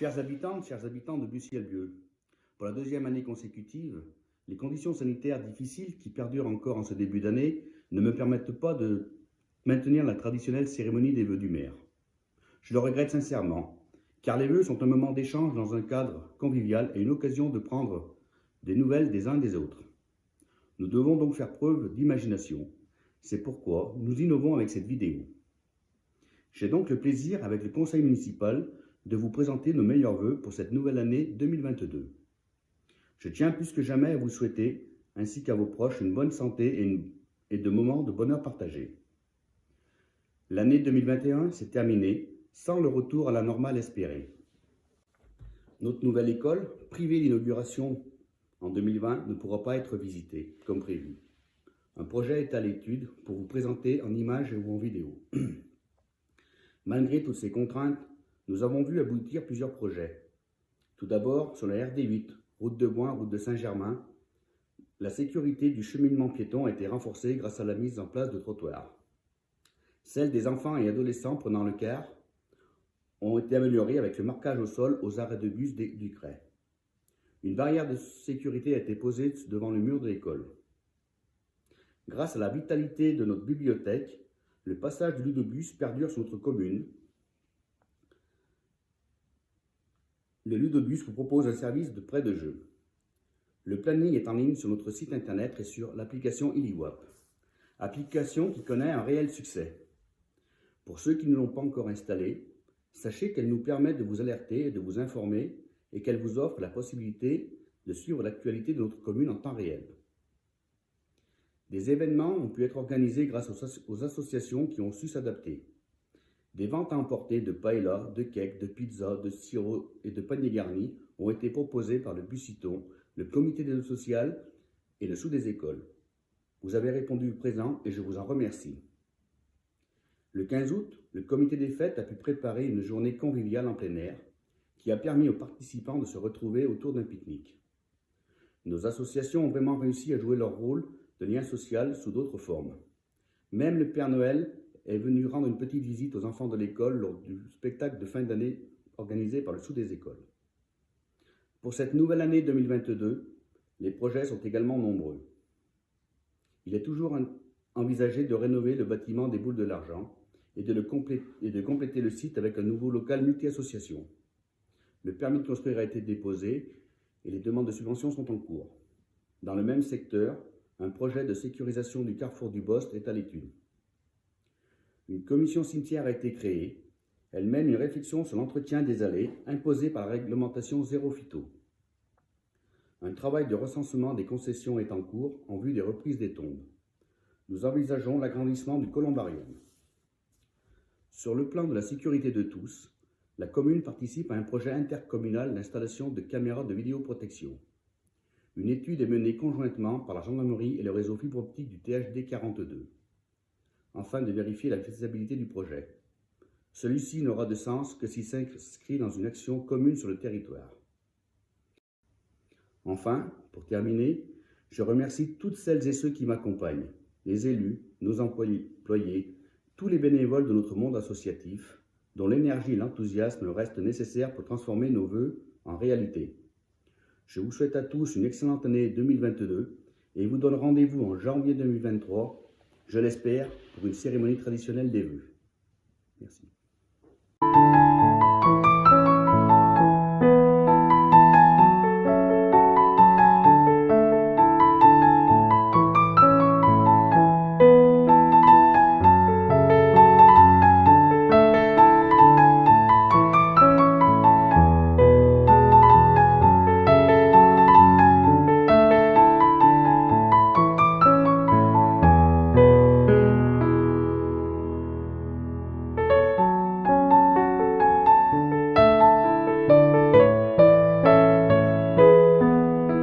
Chers habitants de Bussy-Albieux, pour la deuxième année consécutive, les conditions sanitaires difficiles qui perdurent encore en ce début d'année ne me permettent pas de maintenir la traditionnelle cérémonie des vœux du maire. Je le regrette sincèrement, car les vœux sont un moment d'échange dans un cadre convivial et une occasion de prendre des nouvelles des uns des autres. Nous devons donc faire preuve d'imagination. C'est pourquoi nous innovons avec cette vidéo. J'ai donc le plaisir, avec le conseil municipal, de vous présenter nos meilleurs vœux pour cette nouvelle année 2022. Je tiens plus que jamais à vous souhaiter, ainsi qu'à vos proches, une bonne santé et de moments de bonheur partagés. L'année 2021 s'est terminée sans le retour à la normale espérée. Notre nouvelle école, privée d'inauguration en 2020, ne pourra pas être visitée comme prévu. Un projet est à l'étude pour vous présenter en images ou en vidéo. Malgré toutes ces contraintes, nous avons vu aboutir plusieurs projets. Tout d'abord, sur la RD8, route de Boin, route de Saint-Germain, la sécurité du cheminement piéton a été renforcée grâce à la mise en place de trottoirs. Celles des enfants et adolescents prenant le car ont été améliorées avec le marquage au sol aux arrêts de bus du CREI. Une barrière de sécurité a été posée devant le mur de l'école. Grâce à la vitalité de notre bibliothèque, le passage du ludobus perdure sur notre commune. Le ludobus vous propose un service de prêt de jeu. Le planning est en ligne sur notre site internet et sur l'application Iliwap, application qui connaît un réel succès. Pour ceux qui ne l'ont pas encore installée, sachez qu'elle nous permet de vous alerter et de vous informer et qu'elle vous offre la possibilité de suivre l'actualité de notre commune en temps réel. Des événements ont pu être organisés grâce aux associations qui ont su s'adapter. Des ventes à emporter de paella, de cakes, de pizzas, de sirop et de paniers garnis ont été proposés par le Bussiton, le comité d'aide sociale et le Sous des écoles. Vous avez répondu présent et je vous en remercie. Le 15 août, le comité des fêtes a pu préparer une journée conviviale en plein air qui a permis aux participants de se retrouver autour d'un pique-nique. Nos associations ont vraiment réussi à jouer leur rôle de lien social sous d'autres formes. Même le Père Noël est venu rendre une petite visite aux enfants de l'école lors du spectacle de fin d'année organisé par le Sous des écoles. Pour cette nouvelle année 2022, les projets sont également nombreux. Il est toujours envisagé de rénover le bâtiment des Boules de l'Argent et de compléter le site avec un nouveau local multi-association. Le permis de construire a été déposé et les demandes de subvention sont en cours. Dans le même secteur, un projet de sécurisation du carrefour du Bost est à l'étude. Une commission cimetière a été créée. Elle mène une réflexion sur l'entretien des allées imposées par la réglementation zéro phyto. Un travail de recensement des concessions est en cours en vue des reprises des tombes. Nous envisageons l'agrandissement du columbarium. Sur le plan de la sécurité de tous, la commune participe à un projet intercommunal d'installation de caméras de vidéoprotection. Une étude est menée conjointement par la gendarmerie et le réseau fibre optique du THD 42, afin de vérifier la faisabilité du projet. Celui-ci n'aura de sens que s'il s'inscrit dans une action commune sur le territoire. Enfin, pour terminer, je remercie toutes celles et ceux qui m'accompagnent, les élus, nos employés, tous les bénévoles de notre monde associatif, dont l'énergie et l'enthousiasme restent nécessaires pour transformer nos vœux en réalité. Je vous souhaite à tous une excellente année 2022 et vous donne rendez-vous en janvier 2023, je l'espère, pour une cérémonie traditionnelle des vœux. Merci.